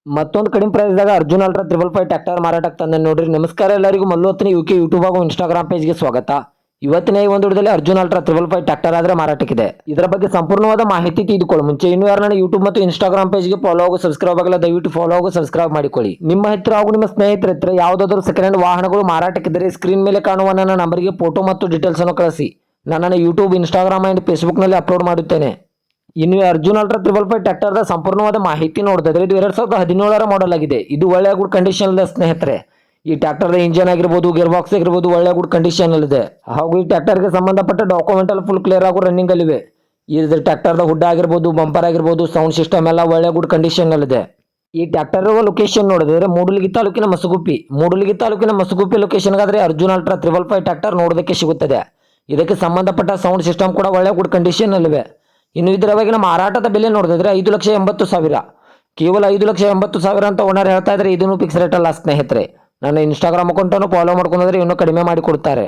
ಮತ್ತೊಂದು ಕಡಿಮೆ ಪ್ರೈಸ್ದಾಗ Arjun ultra 555 tractor ಮಾರಾಟಕ್ಕೆ ತಂದೆ ನೋಡ್ರಿ. ನಮಸ್ಕಾರ ಎಲ್ಲರಿಗೂ, ಮಲ್ಲೋತ್ನಿ ಯುಕೆ ಯೂಟ್ಯೂಬ್ ಹಾಗೂ ಇನ್ಸ್ಟಾಗ್ರಾಮ್ ಪೇಜ್ಗೆ ಸ್ವಾಗತ. ಇವತ್ತಿನ ಈ ಒಂದು ವಿಡಿಯೋದಲ್ಲಿ ಅರ್ಜುನ್ ಅಲ್ಟ್ರಾ 555 ಟ್ರ್ಯಾಕ್ಟರ್ ಆದ್ರೆ ಮಾರಾಟಕ್ಕಿದೆ. ಇದರ ಬಗ್ಗೆ ಸಂಪೂರ್ಣವಾದ ಮಾಹಿತಿ ತಿಳಿದುಕೊಳ್ಳಿ ಮುಂಚೆ ಇನ್ನೂ ಯಾರನ್ನ ಯೂಟ್ಯೂಬ್ ಮತ್ತು ಇನ್ಸ್ಟಾಗ್ರಾಮ್ ಪೇಜ್ಗೆ ಫಾಲೋ ಹಾಗೂ ಸಬ್ಸ್ಕ್ರೈಬ್ ಆಗಲ್ಲ, ದಯವಿಟ್ಟು ಫಾಲೋ ಹಾಗೂ ಸಬ್ಸ್ಕ್ರೈಬ್ ಮಾಡಿಕೊಳ್ಳಿ. ನಿಮ್ಮ ಹತ್ತಿರ ಹಾಗೂ ನಿಮ್ಮ ಸ್ನೇಹಿತರ ಹತ್ರ ಯಾವುದಾದರೂ ಸೆಕೆಂಡ್ ಹ್ಯಾಂಡ್ ವಾಹನಗಳು ಮಾರಾಟಕ್ಕಿದ್ದರೆ ಸ್ಕ್ರೀನ್ ಮೇಲೆ ಕಾಣುವ ನನ್ನ ನಂಬರ್ಗೆ ಫೋಟೋ ಮತ್ತು ಡೀಟೇಲ್ಸ್ ಅನ್ನು ಕಳಿಸಿ. ನನ್ನನ್ನು ಯೂಟ್ಯೂಬ್, ಇನ್ಸ್ಟಾಗ್ರಾಮ್ ಅಂಡ್ ಫೇಸ್ಬುಕ್ನಲ್ಲಿ ಅಪ್ಲೋಡ್ ಮಾಡುತ್ತೇನೆ. ಇನ್ನು ಅರ್ಜುನ್ ಅಲ್ಟ್ರಾ 555 ಟ್ರ್ಯಾಕ್ಟರ್ದ ಸಂಪೂರ್ಣವಾದ ಮಾಹಿತಿ ನೋಡಿದ್ರೆ ಇದು 2017ರ ಮಾಡೆಲ್ ಆಗಿದೆ. ಇದು ಒಳ್ಳೆ ಗುಡ್ ಕಂಡೀಷನ್ ಇದೆ ಸ್ನೇಹಿತರೆ. ಈ ಟ್ರ್ಯಾಕ್ಟರ್ದ ಇಂಜಿನ್ ಆಗಿರ್ಬೋದು, ಗೇರ್ ಬಾಕ್ಸ್ ಆಗಿರ್ಬೋದು ಒಳ್ಳೆ ಗುಡ್ ಕಂಡೀಷನ್ ಇದೆ. ಹಾಗೂ ಈ ಟ್ರ್ಯಾಕ್ಟರ್ಗೆ ಸಂಬಂಧಪಟ್ಟ ಡಾಕ್ಯುಮೆಂಟ್ ಫುಲ್ ಕ್ಲಿಯರ್ ಹಾಗೂ ರನ್ನಿಂಗ್ ಅಲ್ಲಿವೆ. ಇದ್ರ ಟ್ರ್ಯಾಕ್ಟರ್ದ ಹುಡ್ ಆಗಿರ್ಬೋದು, ಬಂಪರ್ ಆಗಿರ್ಬೋದು, ಸೌಂಡ್ ಸಿಸ್ಟಮ್ ಎಲ್ಲ ಒಳ್ಳೆ ಗುಡ್ ಕಂಡೀಷನ್ ಇದೆ. ಈ ಟ್ರ್ಯಾಕ್ಟರ್ ಲೊಕೇಶನ್ ನೋಡಿದ್ರೆ ಮೂಡಲಗಿ ತಾಲೂಕಿನ ಮಸಗುಪ್ಪಿ ಲೊಕೇಶನ್ಗಾದ್ರೆ ಅರ್ಜುನ್ ಅಲ್ಟ್ರಾ 555 ಟ್ರ್ಯಾಕ್ಟರ್ ನೋಡೋದಕ್ಕೆ ಸಿಗುತ್ತದೆ. ಇದಕ್ಕೆ ಸಂಬಂಧಪಟ್ಟ ಸೌಂಡ್ ಸಿಸ್ಟಮ್ ಕೂಡ ಒಳ್ಳೆ ಗುಡ್ ಕಂಡೀಷನ್ ಅಲ್ಲಿವೆ. ಇನ್ನು ಇದರ ಬಗೆಗಿನ ಮಾರಾಟದ ಬೆಲೆ ನೋಡಿದ್ರೆ 5,80,000, ಕೇವಲ 5,80,000 ಅಂತ ಓನರ್ ಹೇಳ್ತಾ ಇದ್ರೆ ಇದನ್ನು ಫಿಕ್ಸ್ ರೇಟ್ ಅಲ್ಲ ಸ್ನೇಹಿತರೆ. ನನ್ನ ಇನ್ಸ್ಟಾಗ್ರಾಮ್ ಅಕೌಂಟನ್ನು ಫಾಲೋ ಮಾಡ್ಕೊಂಡ್ರೆ ಇನ್ನೂ ಕಡಿಮೆ ಮಾಡಿ ಕೊಡ್ತಾರೆ.